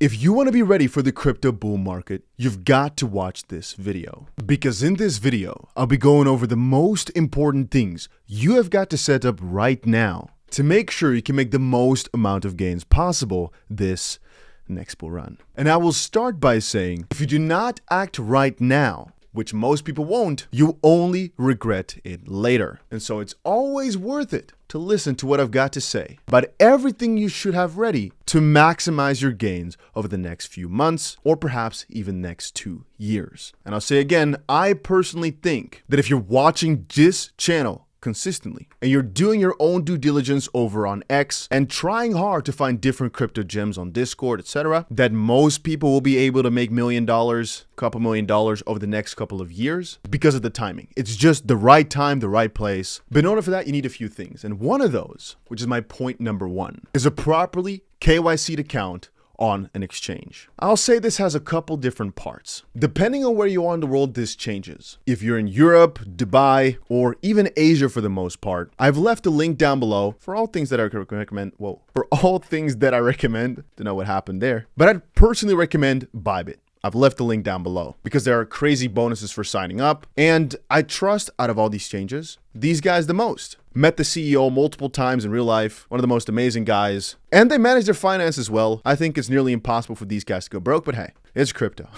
If you want to be ready for the crypto bull market, you've got to watch this video. Because in this video, I'll be going over the most important things you have got to set up right now to make sure you can make the most amount of gains possible this next bull run. And I will start by saying, if you do not act right now, which most people won't, you only regret it later. And so it's always worth it to listen to what I've got to say about everything you should have ready to maximize your gains over the next few months or perhaps even next 2 years. And I'll say again, I personally think that if you're watching this channel consistently and you're doing your own due diligence over on X and trying hard to find different crypto gems on Discord, etc., that most people will be able to make $1 million, couple $1 million over the next couple of years because of the timing. It's just the right time, the right place. But in order for that, you need a few things. And one of those, which is my point number 1, is a properly KYC'd account on an exchange. I'll say this has a couple different parts. Depending on where you are in the world, this changes. If you're in Europe, Dubai, or even Asia for the most part, I've left a link down below for all things that I recommend. Don't know what happened there. But I'd personally recommend Bybit. I've left the link down below because there are crazy bonuses for signing up. And I trust out of all these exchanges, these guys the most. Met the CEO multiple times in real life, one of the most amazing guys. And they manage their finances well. I think it's nearly impossible for these guys to go broke, but hey, it's crypto.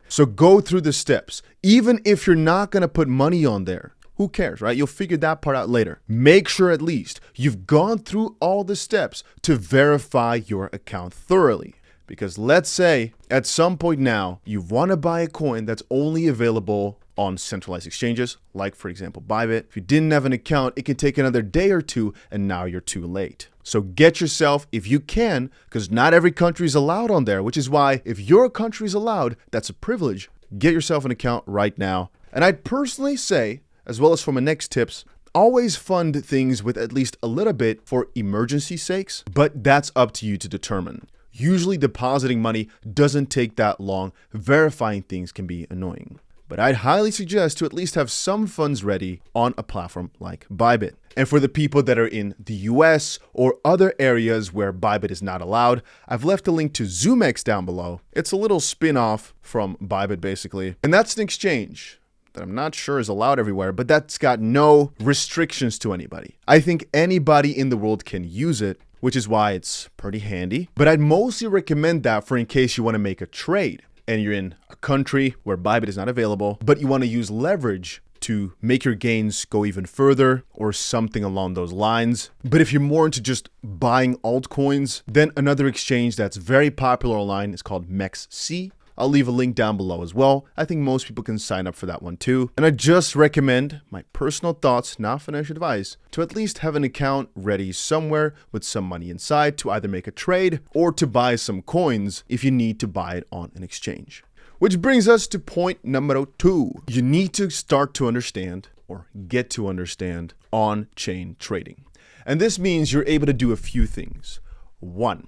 So go through the steps. Even if you're not going to put money on there, who cares, right? You'll figure that part out later. Make sure at least you've gone through all the steps to verify your account thoroughly. Because let's say at some point now, you want to buy a coin that's only available on centralized exchanges, like for example, Bybit. If you didn't have an account, it can take another day or two and now you're too late. So get yourself, if you can, because not every country is allowed on there, which is why if your country is allowed, that's a privilege, get yourself an account right now. And I'd personally say, as well as for my next tips, always fund things with at least a little bit for emergency sakes, but that's up to you to determine. Usually depositing money doesn't take that long. Verifying things can be annoying. But I'd highly suggest to at least have some funds ready on a platform like Bybit. And for the people that are in the US or other areas where Bybit is not allowed, I've left a link to ZoomX down below. It's a little spin-off from Bybit basically. And that's an exchange that I'm not sure is allowed everywhere, but that's got no restrictions to anybody. I think anybody in the world can use it, which is why it's pretty handy. But I'd mostly recommend that for in case you want to make a trade and you're in a country where Bybit is not available, but you want to use leverage to make your gains go even further or something along those lines. But if you're more into just buying altcoins, then another exchange that's very popular online is called 𝗪𝗲. I'll leave a link down below as well. I think most people can sign up for that one too. And I just recommend, my personal thoughts, not financial advice, to at least have an account ready somewhere with some money inside to either make a trade or to buy some coins if you need to buy it on an exchange. Which brings us to point number 2. You need to start to understand or get to understand on-chain trading. And this means you're able to do a few things. 1.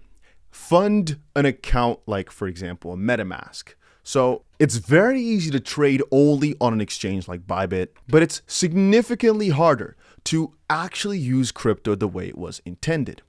Fund an account like, for example, a MetaMask. So it's very easy to trade only on an exchange like Bybit, but it's significantly harder to actually use crypto the way it was intended.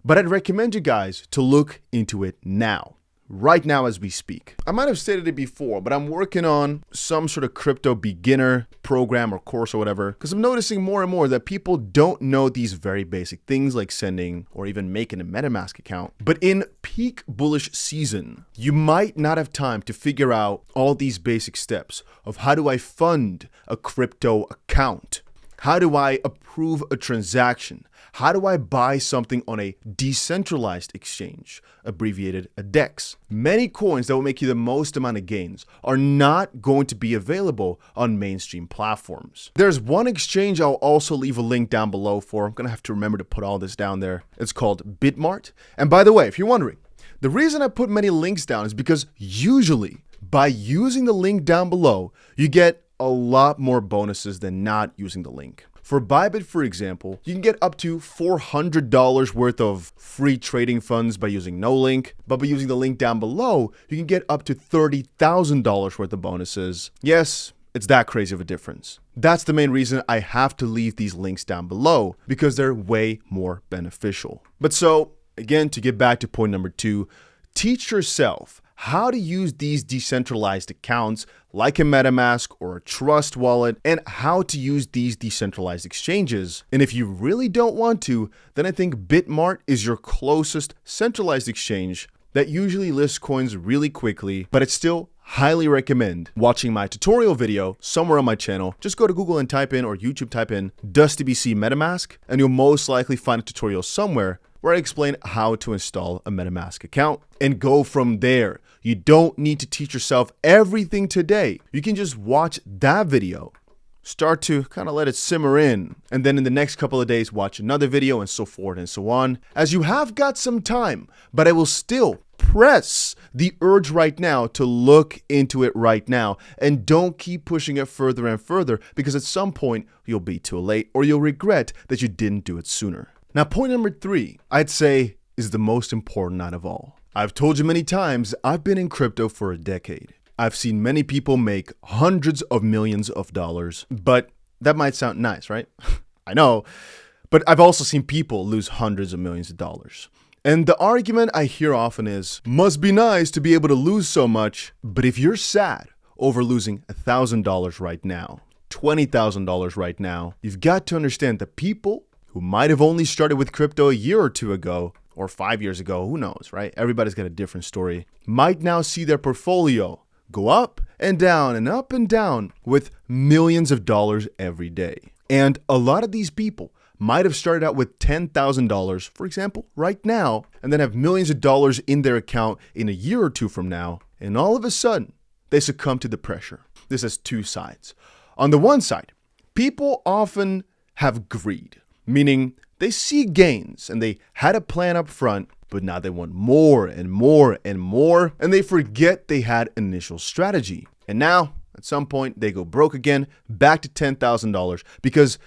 But I'd recommend you guys to look into it now. Right now as we speak. I might have stated it before, but I'm working on some sort of crypto beginner program or course or whatever, because I'm noticing more and more that people don't know these very basic things like sending or even making a MetaMask account. But in peak bullish season, you might not have time to figure out all these basic steps of how do I fund a crypto account? How do I approve a transaction? How do I buy something on a decentralized exchange, abbreviated a DEX? Many coins that will make you the most amount of gains are not going to be available on mainstream platforms. There's one exchange I'll also leave a link down below for. I'm going to have to remember to put all this down there. It's called Bitmart. And by the way, if you're wondering, the reason I put many links down is because usually by using the link down below, you get a lot more bonuses than not using the link. For Bybit, for example, you can get up to $400 worth of free trading funds by using no link, but by using the link down below, you can get up to $30,000 worth of bonuses. Yes, it's that crazy of a difference. That's the main reason I have to leave these links down below, because they're way more beneficial. But so, again, to get back to point number 2, Teach yourself how to use these decentralized accounts like a MetaMask or a Trust wallet, and how to use these decentralized exchanges. And if you really don't want to, then I think Bitmart is your closest centralized exchange that usually lists coins really quickly, but it's still highly recommend watching my tutorial video somewhere on my channel. Just go to Google and type in, or YouTube type in, DustyBC MetaMask, and you'll most likely find a tutorial somewhere where I explain how to install a MetaMask account and go from there. You don't need to teach yourself everything today. You can just watch that video, start to kind of let it simmer in, and then in the next couple of days watch another video, and so forth and so on, as you have got some time. But I will still press the urge right now to look into it right now, and don't keep pushing it further and further, because at some point you'll be too late, or you'll regret that you didn't do it sooner. Now, point number 3, I'd say, is the most important out of all. I've told you many times, I've been in crypto for a decade. I've seen many people make hundreds of millions of dollars, but that might sound nice, right? I know, but I've also seen people lose hundreds of millions of dollars. And the argument I hear often is, must be nice to be able to lose so much, but if you're sad over losing $1,000 right now, $20,000 right now, you've got to understand that people who might have only started with crypto a year or two ago, or 5 years ago, who knows, right? Everybody's got a different story, might now see their portfolio go up and down and up and down with millions of dollars every day. And a lot of these people might have started out with $10,000, for example, right now, and then have millions of dollars in their account in a year or two from now, and all of a sudden, they succumb to the pressure. This has two sides. On the one side, people often have greed, meaning they see gains and they had a plan up front, but now they want more and more and more, and they forget they had initial strategy. And now, at some point, they go broke again, back to $10,000, because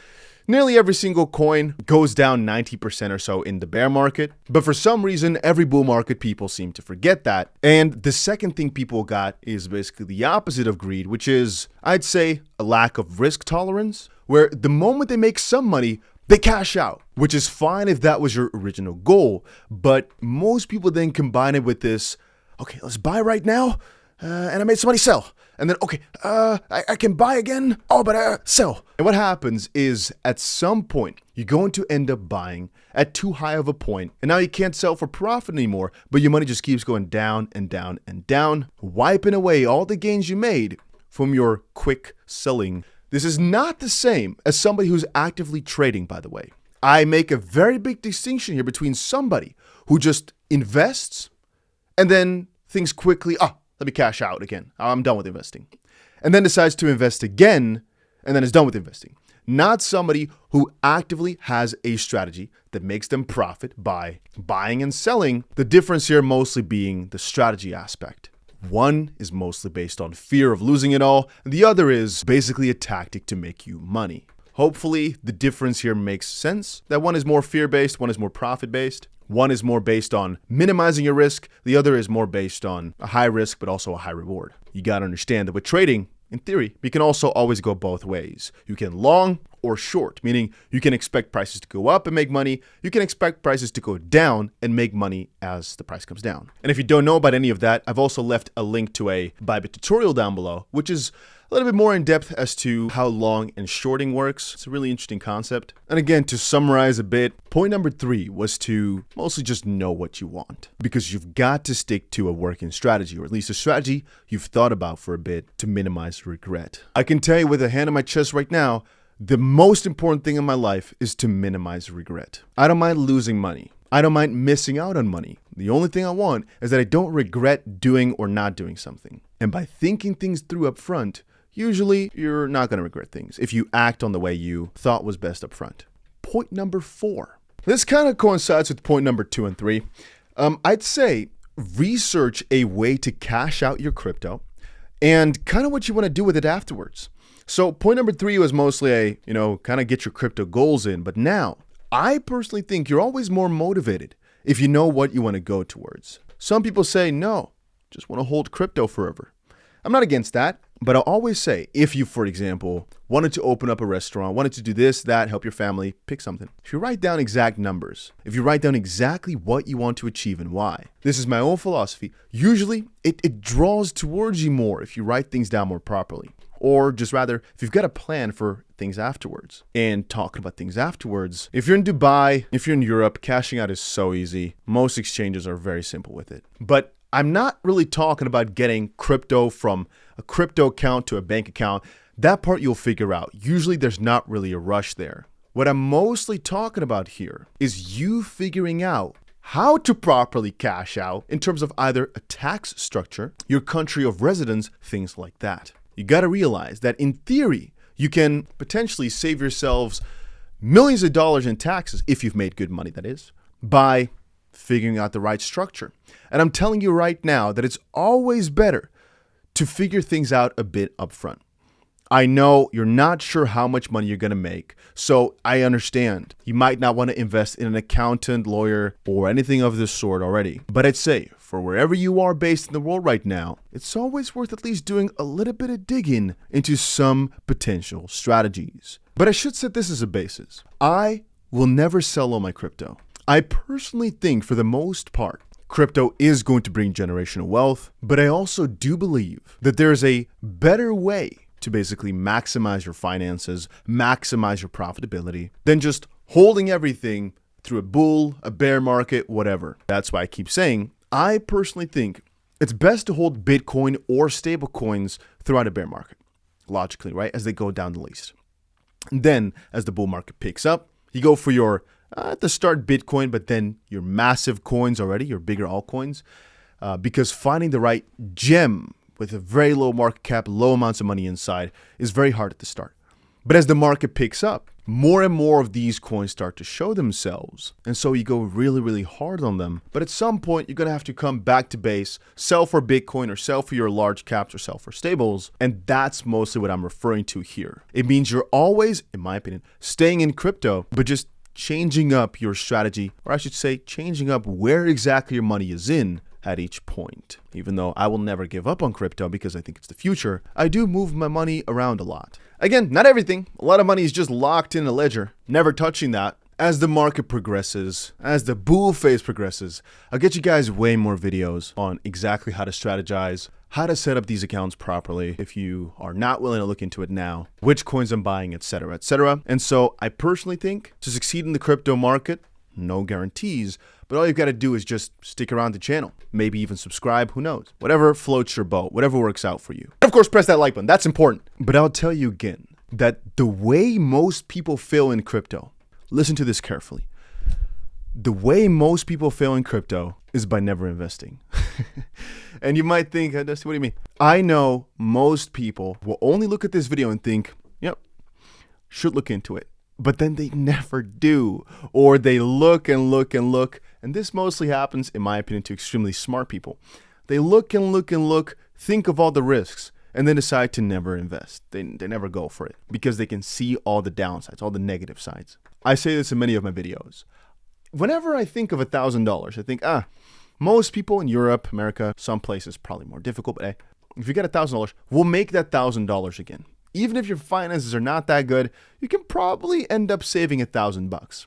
nearly every single coin goes down 90% or so in the bear market. But for some reason, every bull market, people seem to forget that. And the second thing people got is basically the opposite of greed, which is, I'd say, a lack of risk tolerance, where the moment they make some money, they cash out, which is fine if that was your original goal. But most people then combine it with this, okay, let's buy right now, and I made some money, sell. And then, okay, I can buy again, oh, but sell. And what happens is, at some point, you're going to end up buying at too high of a point, and now you can't sell for profit anymore, but your money just keeps going down and down and down, wiping away all the gains you made from your quick selling. This is not the same as somebody who's actively trading, by the way. I make a very big distinction here between somebody who just invests and then thinks quickly, let me cash out again. I'm done with investing. And then decides to invest again and then is done with investing. Not somebody who actively has a strategy that makes them profit by buying and selling. The difference here mostly being the strategy aspect. One is mostly based on fear of losing it all, and the other is basically a tactic to make you money. Hopefully, the difference here makes sense, that one is more fear-based, one is more profit-based. One is more based on minimizing your risk, the other is more based on a high risk but also a high reward. You gotta understand that with trading, in theory, you can also always go both ways. You can long or short, meaning you can expect prices to go up and make money. You can expect prices to go down and make money as the price comes down. And if you don't know about any of that, I've also left a link to a Bybit tutorial down below, which is a little bit more in depth as to how long and shorting works. It's a really interesting concept. And again, to summarize a bit, point number 3 was to mostly just know what you want, because you've got to stick to a working strategy, or at least a strategy you've thought about for a bit, to minimize regret. I can tell you with a hand on my chest right now, the most important thing in my life is to minimize regret. I don't mind losing money. I don't mind missing out on money. The only thing I want is that I don't regret doing or not doing something. And by thinking things through up front, usually you're not going to regret things if you act on the way you thought was best up front. Point number 4. This kind of coincides with point number 2 and 3. I'd say research a way to cash out your crypto and kind of what you want to do with it afterwards. So point number 3 was mostly kind of get your crypto goals in. But now, I personally think you're always more motivated if you know what you want to go towards. Some people say, no, just want to hold crypto forever. I'm not against that, But I'll always say, if you, for example, wanted to open up a restaurant, wanted to do this, that, help your family, pick something. If you write down exact numbers, if you write down exactly what you want to achieve and why, this is my own philosophy. Usually it draws towards you more if you write things down more properly. Or just rather, if you've got a plan for things afterwards. And talking about things afterwards, if you're in Dubai, if you're in Europe, cashing out is so easy. Most exchanges are very simple with it. But I'm not really talking about getting crypto from a crypto account to a bank account. That part you'll figure out. Usually there's not really a rush there. What I'm mostly talking about here is you figuring out how to properly cash out in terms of either a tax structure, your country of residence, things like that. You got to realize that in theory, you can potentially save yourselves millions of dollars in taxes, if you've made good money, that is, by figuring out the right structure. And I'm telling you right now that it's always better to figure things out a bit upfront. I know you're not sure how much money you're going to make, so I understand. You might not want to invest in an accountant, lawyer, or anything of this sort already. But I'd say, for wherever you are based in the world right now, it's always worth at least doing a little bit of digging into some potential strategies. But I should set this as a basis. I will never sell all my crypto. I personally think, for the most part, crypto is going to bring generational wealth, but I also do believe that there's a better way to basically maximize your finances, maximize your profitability, than just holding everything through a bull, a bear market, whatever. That's why I keep saying, I personally think it's best to hold Bitcoin or stable coins throughout a bear market, logically, right? As they go down the least. And then as the bull market picks up, you go for your, at the start Bitcoin, but then your massive coins already, your bigger altcoins, because finding the right gem with a very low market cap, low amounts of money inside is very hard at the start. But as the market picks up, more and more of these coins start to show themselves. And so you go really, really hard on them. But at some point, you're going to have to come back to base, sell for Bitcoin or sell for your large caps or sell for stables. And that's mostly what I'm referring to here. It means you're always, in my opinion, staying in crypto, but just changing up your strategy, or I should say changing up where exactly your money is in at each point. Even though I will never give up on crypto because I think it's the future, I do move my money around a lot. Again, not everything. A lot of money is just locked in a ledger, never touching that. As the market progresses, as the bull phase progresses, I'll get you guys way more videos on exactly how to strategize, how to set up these accounts properly if you are not willing to look into it now, which coins I'm buying, etc., etc. And so I personally think to succeed in the crypto market, no guarantees, but all you've got to do is just stick around the channel, maybe even subscribe, who knows, whatever floats your boat, whatever works out for you. And of course, press that like button, that's important. But I'll tell you again that the way most people fail in crypto, listen to this carefully, the way most people fail in crypto is by never investing. And you might think, Dusty, what do you mean? I know most people will only look at this video and think, yep, should look into it. But then they never do, or they look and look and look. And this mostly happens, in my opinion, to extremely smart people. They look and look and look, think of all the risks, and then decide to never invest. They never go for it because they can see all the downsides, all the negative sides. I say this in many of my videos. Whenever I think of $1,000, I think, most people in Europe, America, some places probably more difficult, but if you get $1,000, we'll make that $1,000 again. Even if your finances are not that good, you can probably end up saving $1,000.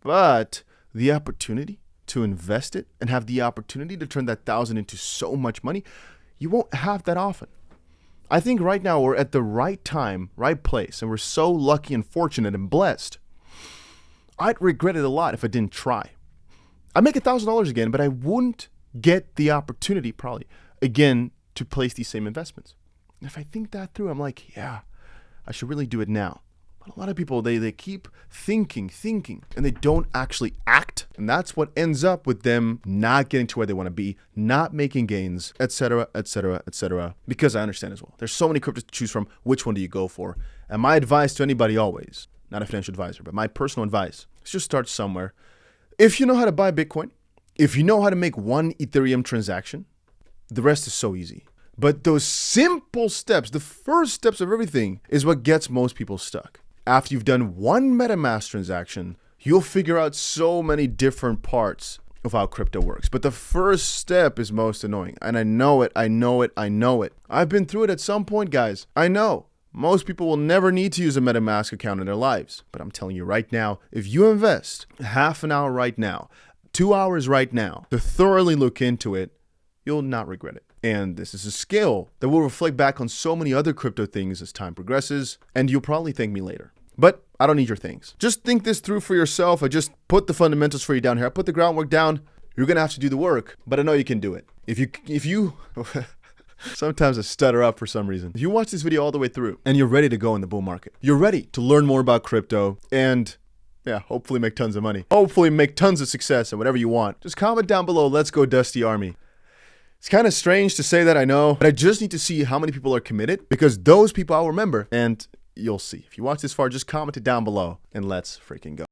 But the opportunity to invest it and have the opportunity to turn that $1,000 into so much money, you won't have that often. I think right now we're at the right time, right place, and we're so lucky and fortunate and blessed. I'd regret it a lot if I didn't try. I'd make $1,000 again, but I wouldn't get the opportunity probably again to place these same investments. If I think that through, I'm like, yeah, I should really do it now. But a lot of people, they keep thinking, and they don't actually act. And that's what ends up with them not getting to where they want to be, not making gains, etc., etc., etc. Because I understand as well. There's so many cryptos to choose from. Which one do you go for? And my advice to anybody always, not a financial advisor, but my personal advice, is just start somewhere. If you know how to buy Bitcoin, if you know how to make one Ethereum transaction, the rest is so easy. But those simple steps, the first steps of everything, is what gets most people stuck. After you've done one MetaMask transaction, you'll figure out so many different parts of how crypto works. But the first step is most annoying. And I know it, I know it, I know it. I've been through it at some point, guys. I know. Most people will never need to use a MetaMask account in their lives. But I'm telling you right now, if you invest half an hour right now, 2 hours right now, to thoroughly look into it, you'll not regret it. And this is a skill that will reflect back on so many other crypto things as time progresses, and you'll probably thank me later. But I don't need your things. Just think this through for yourself. I just put the fundamentals for you down here. I put the groundwork down. You're gonna have to do the work, but I know you can do it. If you sometimes I stutter up for some reason. If you watch this video all the way through and you're ready to go in the bull market, you're ready to learn more about crypto and yeah, hopefully make tons of money. Hopefully make tons of success and whatever you want. Just comment down below, let's go Dusty Army. It's kind of strange to say that, I know, but I just need to see how many people are committed because those people I'll remember and you'll see. If you watch this far, just comment it down below and let's freaking go.